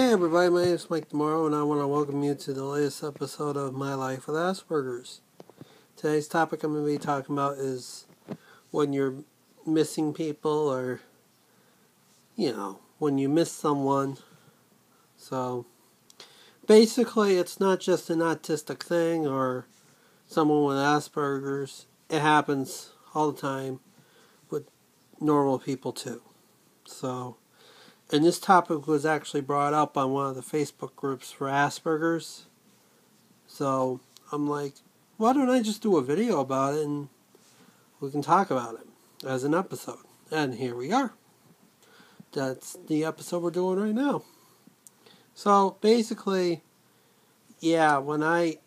Hey everybody, my name is Mike Tomorrow, and I want to welcome you to the latest episode of My Life with Asperger's. Today's topic I'm going to be talking about is when you're missing people, or, when you miss someone. So, basically, it's not just an autistic thing or someone with Asperger's. It happens all the time with normal people too. So, and this topic was actually brought up on one of the Facebook groups for Asperger's. So I'm like, why don't I just do a video about it and we can talk about it as an episode. And here we are. That's the episode we're doing right now. So basically, when I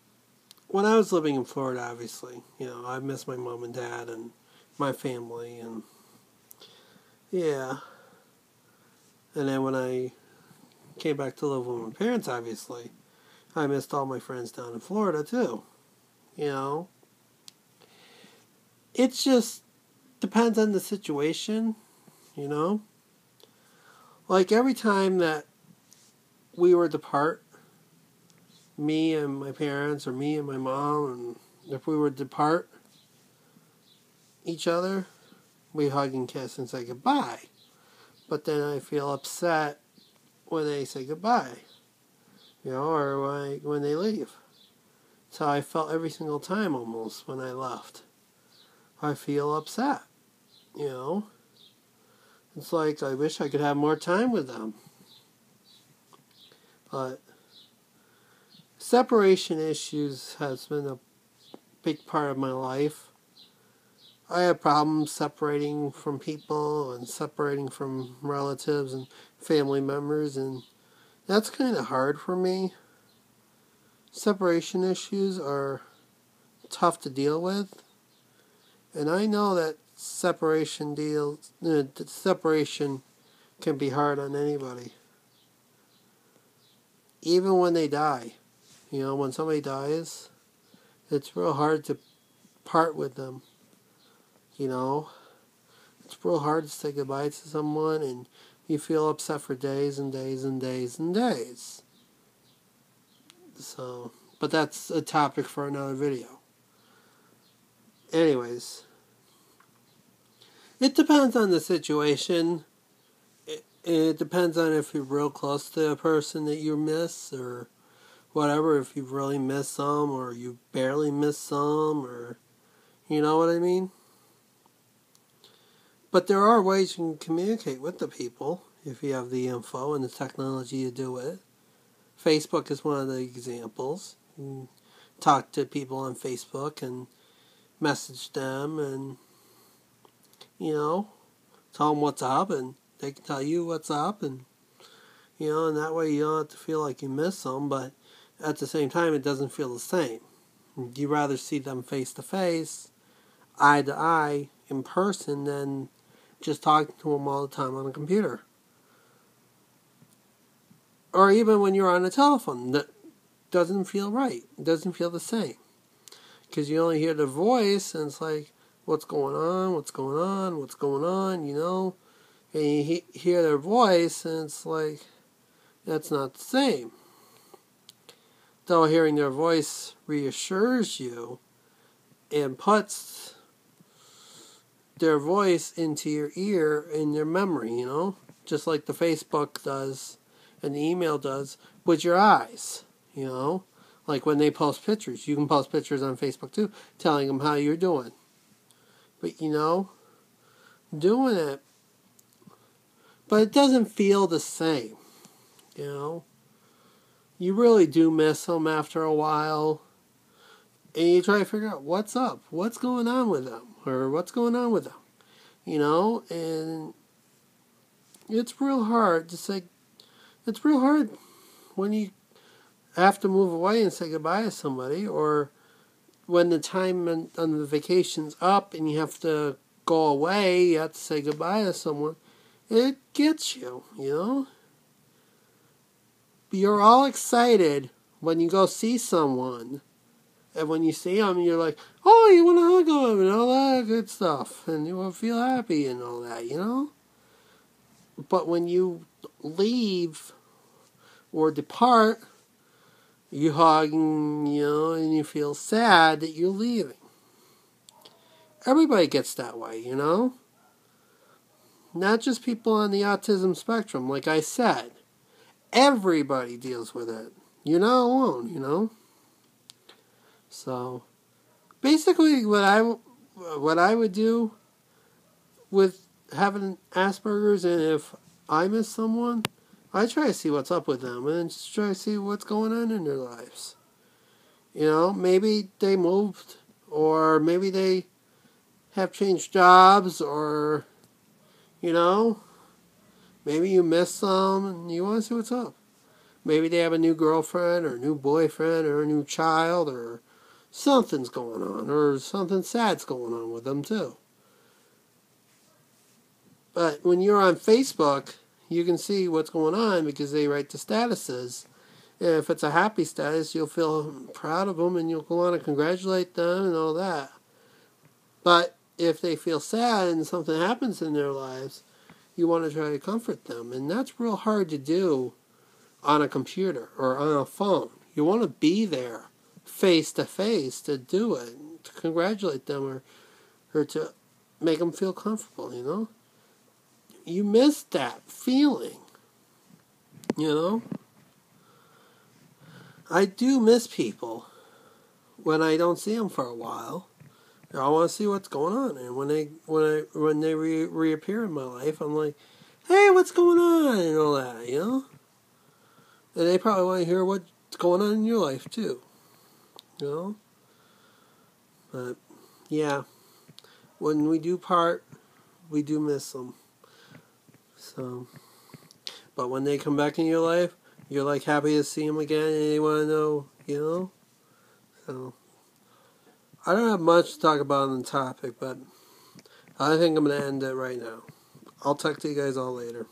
was living in Florida, obviously, I miss my mom and dad and my family, and And then when I came back to live with my parents, obviously, I missed all my friends down in Florida, too. It just depends on the situation, Like, every time that we were to part, me and my parents, or me and my mom, and if we were to part each other, we hug and kiss and say goodbye. But then I feel upset when they say goodbye, or when they leave. So I felt every single time almost when I left. I feel upset, It's like I wish I could have more time with them. But separation issues has been a big part of my life. I have problems separating from people and separating from relatives and family members, and that's kind of hard for me. Separation issues are tough to deal with, and I know that separation can be hard on anybody. Even when they die, when somebody dies, it's real hard to part with them. It's real hard to say goodbye to someone, and you feel upset for days and days and days and days. So, but that's a topic for another video. Anyways, it depends on the situation. It depends on if you're real close to a person that you miss, or whatever, if you really miss some, or you barely miss some, or, you know what I mean? But there are ways you can communicate with the people if you have the info and the technology to do it. Facebook is one of the examples. You can talk to people on Facebook and message them and, tell them what's up, and they can tell you what's up, and, and that way you don't have to feel like you miss them, but at the same time it doesn't feel the same. You'd rather see them face to face, eye to eye, in person, than just talking to them all the time on a computer. Or even when you're on a telephone, that doesn't feel right. It doesn't feel the same. Because you only hear their voice, and it's like, what's going on, what's going on, what's going on, And you hear their voice, and it's like, that's not the same. Though hearing their voice reassures you and puts their voice into your ear in your memory, just like the Facebook does and the email does with your eyes, like when they post pictures. You can post pictures on Facebook too, telling them how you're doing. But, doing it, but it doesn't feel the same, You really do miss them after a while. And you try to figure out what's up, what's going on with them, or what's going on with them, and it's real hard to say, it's real hard when you have to move away and say goodbye to somebody, or when the time on the vacation's up and you have to go away, you have to say goodbye to someone. It gets you, You're all excited when you go see someone. And when you see them, you're like, oh, you want to hug them and all that good stuff. And you will feel happy and all that, But when you leave or depart, you hug and, and you feel sad that you're leaving. Everybody gets that way, Not just people on the autism spectrum, like I said. Everybody deals with it. You're not alone, So, basically what I would do with having Asperger's, and if I miss someone, I try to see what's up with them and just try to see what's going on in their lives. Maybe they moved, or maybe they have changed jobs, or, maybe you miss them and you want to see what's up. Maybe they have a new girlfriend or a new boyfriend or a new child, or something's going on, or something sad's going on with them too. But when you're on Facebook, you can see what's going on because they write the statuses. And if it's a happy status, you'll feel proud of them and you'll go on and congratulate them and all that. But if they feel sad and something happens in their lives, you want to try to comfort them. And that's real hard to do on a computer or on a phone. You want to be there face to face to do it, to congratulate them or to make them feel comfortable, You miss that feeling, I do miss people when I don't see them for a while. I want to see what's going on, and when they reappear in my life, I'm like, hey, what's going on, and all that, And they probably want to hear what's going on in your life too, But yeah, when we do part, we do miss them. So, but when they come back in your life, you're like happy to see them again, and they want to know, So, I don't have much to talk about on the topic, but I think I'm going to end it right now. I'll talk to you guys all later.